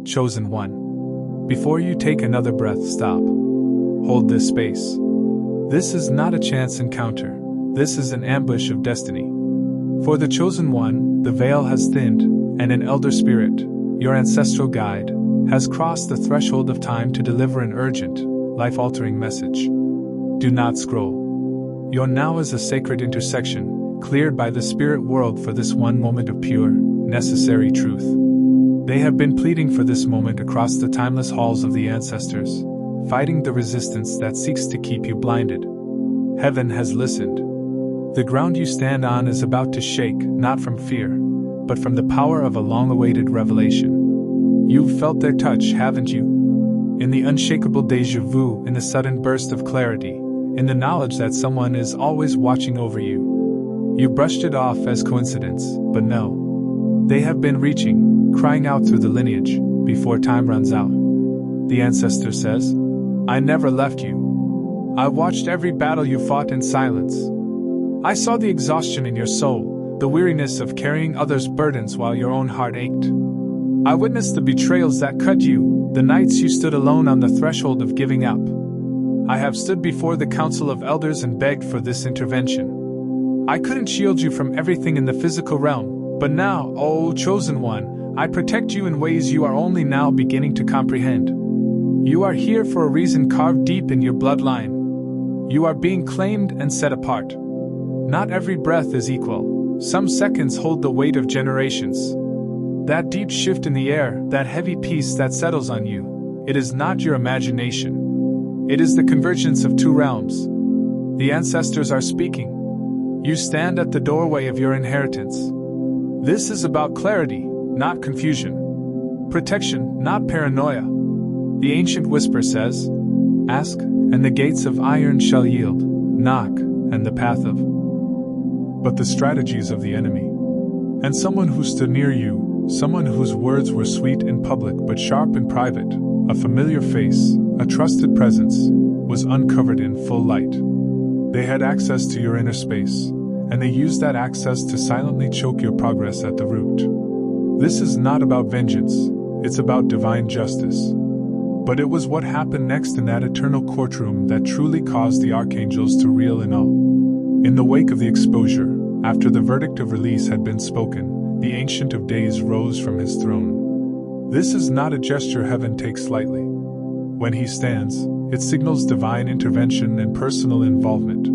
chosen one. Before you take another breath, stop. Hold this space. This is not a chance encounter. This is an ambush of destiny. For the chosen one, the veil has thinned, and an elder spirit, your ancestral guide, has crossed the threshold of time to deliver an urgent, life-altering message. Do not scroll. Your now is a sacred intersection, cleared by the spirit world for this one moment of pure, necessary truth. They have been pleading for this moment across the timeless halls of the ancestors, fighting the resistance that seeks to keep you blinded. Heaven has listened. The ground you stand on is about to shake, not from fear, but from the power of a long-awaited revelation. You've felt their touch, haven't you? In the unshakable déjà vu, in the sudden burst of clarity, in the knowledge that someone is always watching over you. You brushed it off as coincidence, but no. They have been reaching, crying out through the lineage, before time runs out. The ancestor says, I never left you. I watched every battle you fought in silence. I saw the exhaustion in your soul, the weariness of carrying others' burdens while your own heart ached. I witnessed the betrayals that cut you, the nights you stood alone on the threshold of giving up. I have stood before the council of elders and begged for this intervention. I couldn't shield you from everything in the physical realm, but now, O chosen one, I protect you in ways you are only now beginning to comprehend. You are here for a reason carved deep in your bloodline. You are being claimed and set apart. Not every breath is equal. Some seconds hold the weight of generations. That deep shift in the air, that heavy peace that settles on you, it is not your imagination. It is the convergence of two realms. The ancestors are speaking. You stand at the doorway of your inheritance. This is about clarity, not confusion. Protection, not paranoia. The ancient whisper says, ask, and the gates of iron shall yield. Knock, and the path of. But the strategies of the enemy. And someone who stood near you, someone whose words were sweet in public but sharp in private, a familiar face, a trusted presence, was uncovered in full light. They had access to your inner space, and they used that access to silently choke your progress at the root. This is not about vengeance, it's about divine justice. But it was what happened next in that eternal courtroom that truly caused the archangels to reel in awe. In the wake of the exposure, after the verdict of release had been spoken, the Ancient of Days rose from his throne. This is not a gesture heaven takes lightly. When he stands, it signals divine intervention and personal involvement.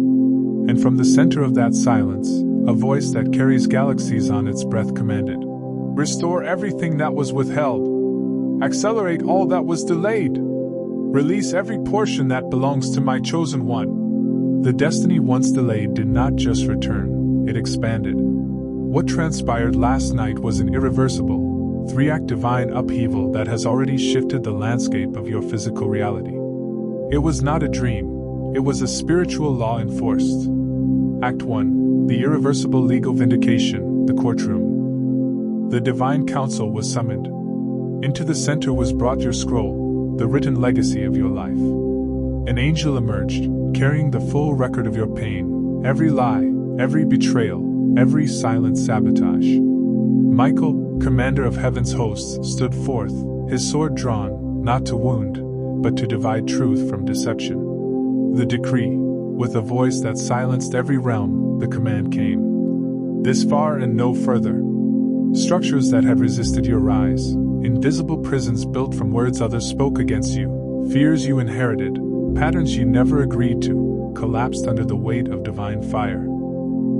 And from the center of that silence, a voice that carries galaxies on its breath commanded, restore everything that was withheld. Accelerate all that was delayed. Release every portion that belongs to my chosen one. The destiny once delayed did not just return, it expanded. What transpired last night was an irreversible, three-act divine upheaval that has already shifted the landscape of your physical reality. It was not a dream, it was a spiritual law enforced. Act 1, the irreversible legal vindication, the courtroom. The divine council was summoned. Into the center was brought your scroll, the written legacy of your life. An angel emerged, carrying the full record of your pain, every lie, every betrayal, every silent sabotage. Michael, commander of heaven's hosts, stood forth, his sword drawn, not to wound, but to divide truth from deception. The decree, with a voice that silenced every realm, the command came. This far and no further. Structures that had resisted your rise, invisible prisons built from words others spoke against you, fears you inherited, patterns you never agreed to, collapsed under the weight of divine fire.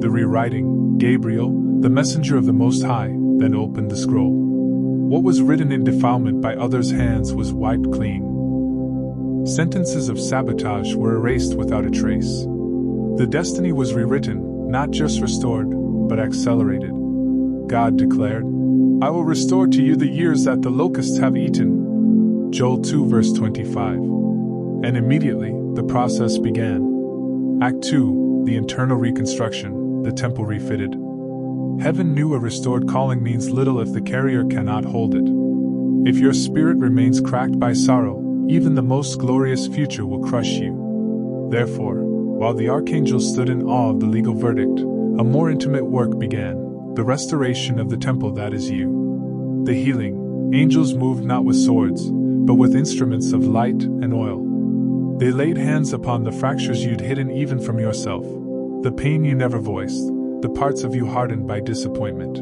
The rewriting, Gabriel, the messenger of the Most High, then opened the scroll. What was written in defilement by others' hands was wiped clean. Sentences of sabotage were erased without a trace. The destiny was rewritten, not just restored, but accelerated. God declared, I will restore to you the years that the locusts have eaten. Joel 2 verse 25. And immediately, the process began. Act 2, the internal reconstruction. The temple refitted. Heaven knew a restored calling means little if the carrier cannot hold it. If your spirit remains cracked by sorrow, even the most glorious future will crush you. Therefore, while the archangels stood in awe of the legal verdict, a more intimate work began, the restoration of the temple that is you. The healing, Angels moved not with swords, but with instruments of light and oil. They laid hands upon the fractures you'd hidden even from yourself, the pain you never voiced, the parts of you hardened by disappointment.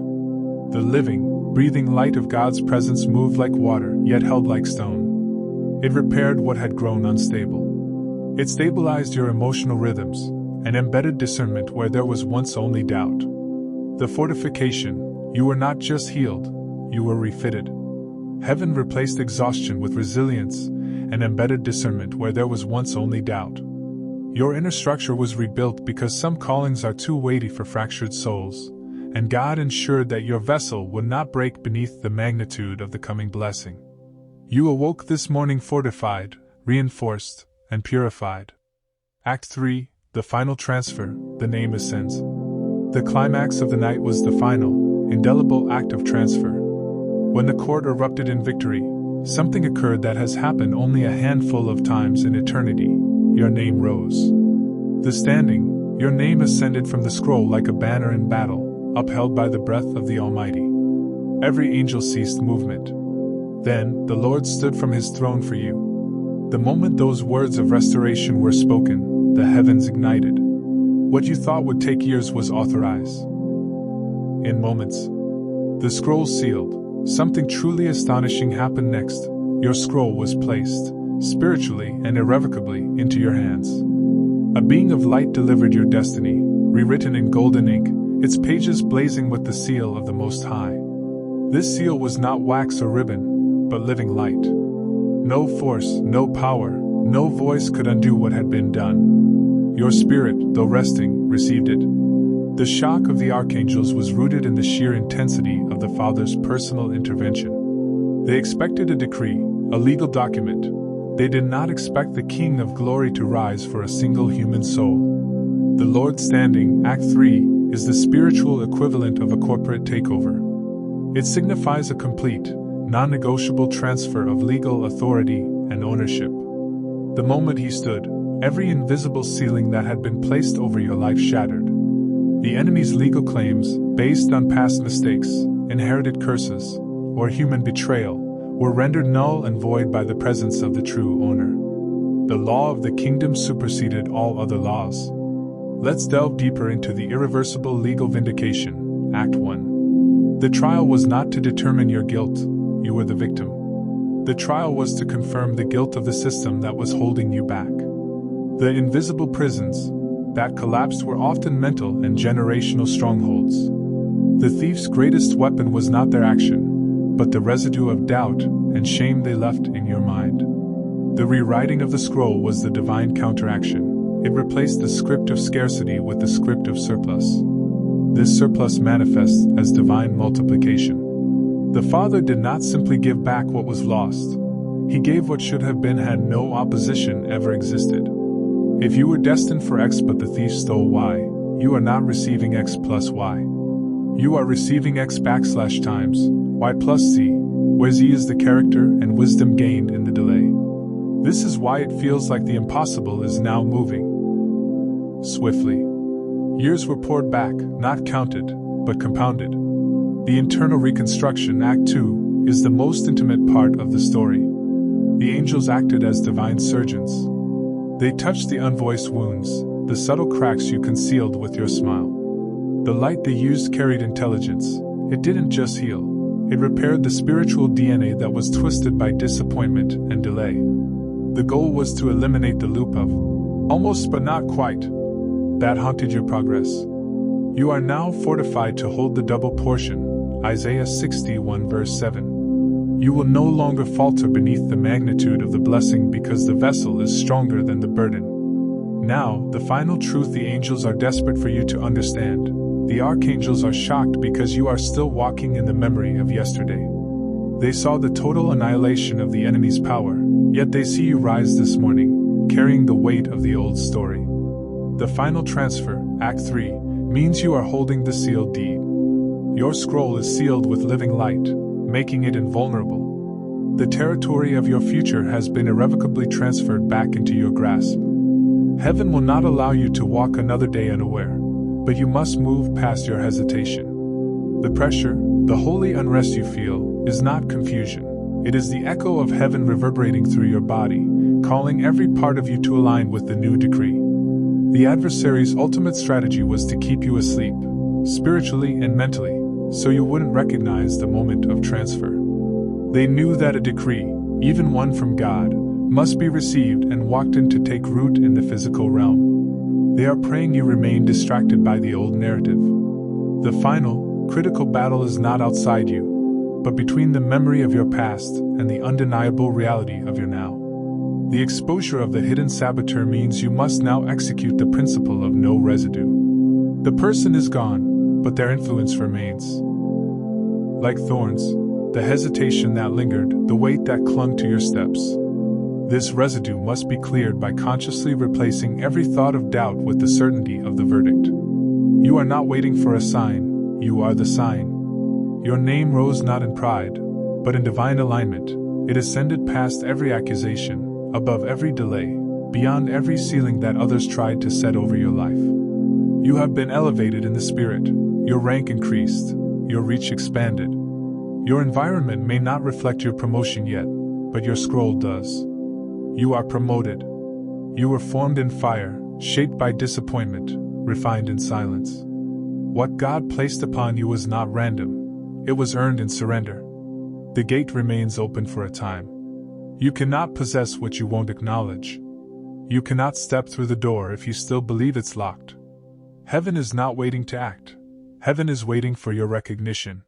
The living, breathing light of God's presence moved like water, yet held like stone. It repaired what had grown unstable. It stabilized your emotional rhythms, and embedded discernment where there was once only doubt. The fortification, you were not just healed, you were refitted. Heaven replaced exhaustion with resilience, and embedded discernment where there was once only doubt. Your inner structure was rebuilt because some callings are too weighty for fractured souls, and God ensured that your vessel would not break beneath the magnitude of the coming blessing. You awoke this morning fortified, reinforced, and purified. Act 3, the final transfer, the name ascends. The climax of the night was the final, indelible act of transfer. When the court erupted in victory, something occurred that has happened only a handful of times in eternity. Your name rose. The standing, your name ascended from the scroll like a banner in battle, upheld by the breath of the Almighty. Every angel ceased movement. Then, the Lord stood from his throne for you. The moment those words of restoration were spoken, the heavens ignited. What you thought would take years was authorized. In moments. The scroll sealed. Something truly astonishing happened next. Your scroll was placed, spiritually and irrevocably, into your hands. A being of light delivered your destiny, rewritten in golden ink, its pages blazing with the seal of the Most High. This seal was not wax or ribbon, but living light. No force, no power, no voice could undo what had been done. Your spirit, though resting, received it. The shock of the archangels was rooted in the sheer intensity of the Father's personal intervention. They expected a decree, a legal document. They did not expect the King of Glory to rise for a single human soul. The Lord standing, Act 3, is the spiritual equivalent of a corporate takeover. It signifies a complete, non-negotiable transfer of legal authority and ownership. The moment he stood, every invisible ceiling that had been placed over your life shattered. The enemy's legal claims, based on past mistakes, inherited curses, or human betrayal, were rendered null and void by the presence of the true owner. The law of the kingdom superseded all other laws. Let's delve deeper into the irreversible legal vindication, Act 1. The trial was not to determine your guilt, you were the victim. The trial was to confirm the guilt of the system that was holding you back. The invisible prisons that collapsed were often mental and generational strongholds. The thief's greatest weapon was not their action, but the residue of doubt and shame they left in your mind. The rewriting of the scroll was the divine counteraction. It replaced the script of scarcity with the script of surplus. This surplus manifests as divine multiplication. The Father did not simply give back what was lost. He gave what should have been had no opposition ever existed. If you were destined for X but the thief stole Y, you are not receiving X plus Y. You are receiving X \times Y plus Z, where Z is the character and wisdom gained in the delay. This is why it feels like the impossible is now moving swiftly. Years were poured back, not counted, but compounded. The internal reconstruction, Act 2, is the most intimate part of the story. The angels acted as divine surgeons. They touched the unvoiced wounds, the subtle cracks you concealed with your smile. The light they used carried intelligence. It didn't just heal. It repaired the spiritual DNA that was twisted by disappointment and delay. The goal was to eliminate the loop of almost but not quite that haunted your progress. You are now fortified to hold the double portion, Isaiah 61 verse 7. You will no longer falter beneath the magnitude of the blessing because the vessel is stronger than the burden. Now, the final truth the angels are desperate for you to understand. The archangels are shocked because you are still walking in the memory of yesterday. They saw the total annihilation of the enemy's power, yet they see you rise this morning, carrying the weight of the old story. The final transfer, Act 3, means you are holding the sealed deed. Your scroll is sealed with living light, making it invulnerable. The territory of your future has been irrevocably transferred back into your grasp. Heaven will not allow you to walk another day unaware, but you must move past your hesitation. The pressure, the holy unrest you feel, is not confusion. It is the echo of heaven reverberating through your body, calling every part of you to align with the new decree. The adversary's ultimate strategy was to keep you asleep, spiritually and mentally, so you wouldn't recognize the moment of transfer. They knew that a decree, even one from God, must be received and walked in to take root in the physical realm. They are praying you remain distracted by the old narrative. The final, critical battle is not outside you, but between the memory of your past and the undeniable reality of your now. The exposure of the hidden saboteur means you must now execute the principle of no residue. The person is gone, but their influence remains. Like thorns, the hesitation that lingered, the weight that clung to your steps. This residue must be cleared by consciously replacing every thought of doubt with the certainty of the verdict. You are not waiting for a sign, you are the sign. Your name rose not in pride, but in divine alignment. It ascended past every accusation, above every delay, beyond every ceiling that others tried to set over your life. You have been elevated in the spirit, your rank increased, your reach expanded. Your environment may not reflect your promotion yet, but your scroll does. You are promoted. You were formed in fire, shaped by disappointment, refined in silence. What God placed upon you was not random. It was earned in surrender. The gate remains open for a time. You cannot possess what you won't acknowledge. You cannot step through the door if you still believe it's locked. Heaven is not waiting to act. Heaven is waiting for your recognition.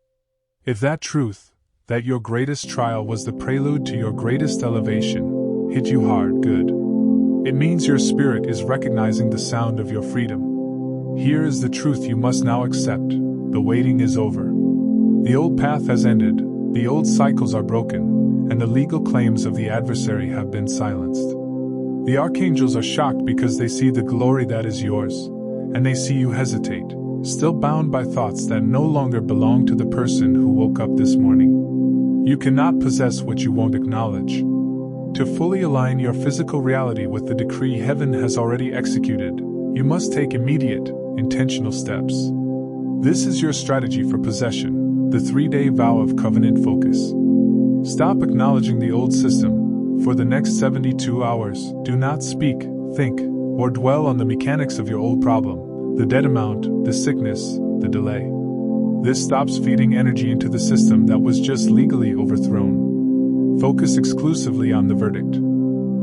If that truth, that your greatest trial was the prelude to your greatest elevation, hit you hard, good. It means your spirit is recognizing the sound of your freedom. Here is the truth you must now accept. The waiting is over. The old path has ended, the old cycles are broken, and the legal claims of the adversary have been silenced. The archangels are shocked because they see the glory that is yours, and they see you hesitate, still bound by thoughts that no longer belong to the person who woke up this morning. You cannot possess what you won't acknowledge. To fully align your physical reality with the decree heaven has already executed, you must take immediate, intentional steps. This is your strategy for possession. The 3-day vow of covenant focus. Stop acknowledging the old system. For the next 72 hours, do not speak, think, or dwell on the mechanics of your old problem, the debt amount, the sickness, the delay. This stops feeding energy into the system that was just legally overthrown. Focus exclusively on the verdict.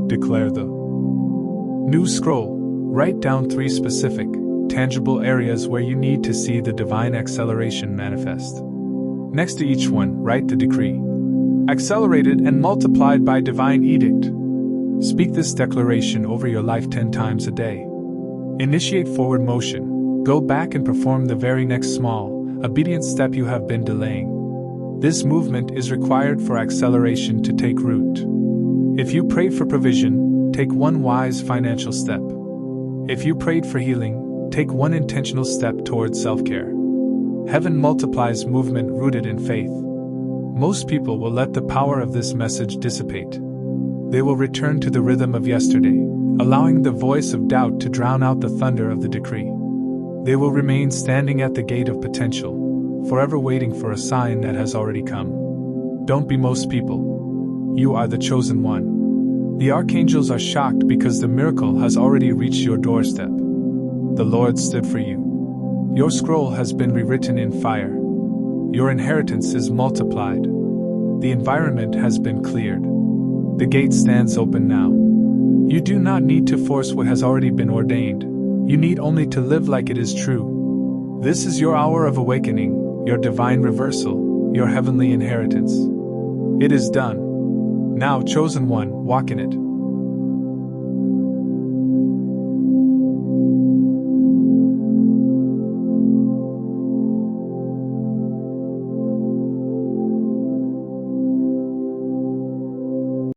Declare the new scroll. Write down 3 specific, tangible areas where you need to see the divine acceleration manifest. Next to each one, write the decree. Accelerated and multiplied by divine edict. Speak this declaration over your life 10 times a day. Initiate forward motion. Go back and perform the very next small, obedient step you have been delaying. This movement is required for acceleration to take root. If you prayed for provision, take one wise financial step. If you prayed for healing, take one intentional step towards self-care. Heaven multiplies movement rooted in faith. Most people will let the power of this message dissipate. They will return to the rhythm of yesterday, allowing the voice of doubt to drown out the thunder of the decree. They will remain standing at the gate of potential, forever waiting for a sign that has already come. Don't be most people. You are the chosen one. The archangels are shocked because the miracle has already reached your doorstep. The Lord stood for you. Your scroll has been rewritten in fire. Your inheritance is multiplied. The environment has been cleared. The gate stands open now. You do not need to force what has already been ordained. You need only to live like it is true. This is your hour of awakening, your divine reversal, your heavenly inheritance. It is done. Now, chosen one, walk in it.